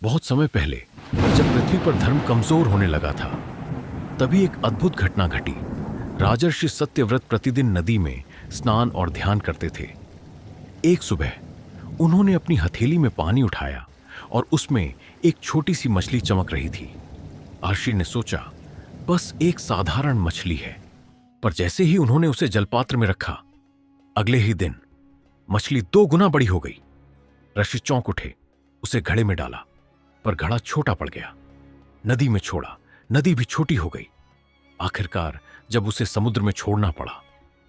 बहुत समय पहले, जब पृथ्वी पर धर्म कमजोर होने लगा था, तभी एक अद्भुत घटना घटी। राजर्षि सत्यव्रत प्रतिदिन नदी में स्नान और ध्यान करते थे। एक सुबह उन्होंने अपनी हथेली में पानी उठाया और उसमें एक छोटी सी मछली चमक रही थी। अर्षि ने सोचा, बस एक साधारण मछली है। पर जैसे ही उन्होंने उसे जलपात्र में रखा, अगले ही दिन मछली 2 गुना बड़ी हो गई। ऋषि चौंक उठे, उसे घड़े में डाला, पर घड़ा छोटा पड़ गया। नदी में छोड़ा, नदी भी छोटी हो गई। आखिरकार जब उसे समुद्र में छोड़ना पड़ा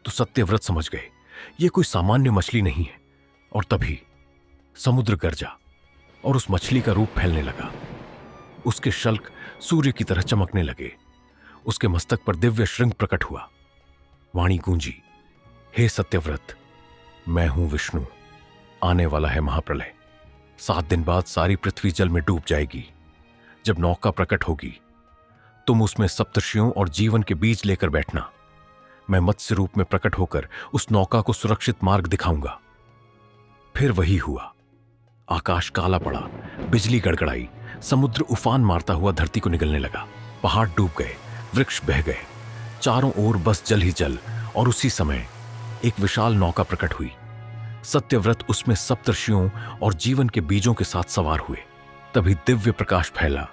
तो सत्यव्रत समझ गए ये कोई सामान्य मछली नहीं है। और तभी समुद्र गरजा और उस मछली का रूप फैलने लगा। उसके शल्क सूर्य की तरह चमकने लगे। उसके मस्तक पर दिव्य श्रृंग प्रकट हुआ। वाणी गूंजी, हे सत्यव्रत, मैं हूं विष्णु। आने वाला है महाप्रलय। 7 दिन बाद सारी पृथ्वी जल में डूब जाएगी। जब नौका प्रकट होगी, तुम उसमें सप्तर्षियों और जीवन के बीज लेकर बैठना। मैं मत्स्य रूप में प्रकट होकर उस नौका को सुरक्षित मार्ग दिखाऊंगा। फिर वही हुआ। आकाश काला पड़ा, बिजली गड़गड़ाई, समुद्र उफान मारता हुआ धरती को निगलने लगा। पहाड़ डूब गए, वृक्ष बह गए, चारों ओर बस जल ही जल। और उसी समय एक विशाल नौका प्रकट हुई। सत्यव्रत उसमें सप्तर्षियों और जीवन के बीजों के साथ सवार हुए। तभी दिव्य प्रकाश फैला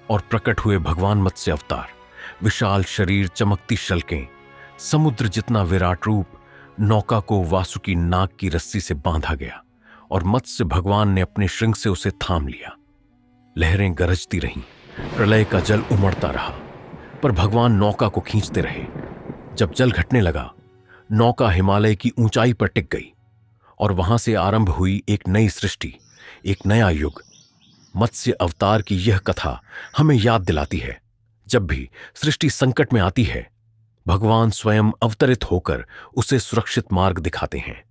और प्रकट हुए भगवान मत्स्य अवतार। विशाल शरीर, चमकती शल्कें, समुद्र जितना विराट रूप। नौका को वासुकी नाग की रस्सी से बांधा गया और मत्स्य भगवान ने अपने श्रृंग से उसे थाम लिया। लहरें गरजती रहीं, प्रलय का जल उमड़ता रहा, पर भगवान नौका को खींचते रहे। जब जल घटने लगा, नौका हिमालय की ऊंचाई पर टिक गई और वहां से आरंभ हुई एक नई सृष्टि, एक नया युग। मत्स्य अवतार की यह कथा हमें याद दिलाती है, जब भी सृष्टि संकट में आती है, भगवान स्वयं अवतरित होकर उसे सुरक्षित मार्ग दिखाते हैं।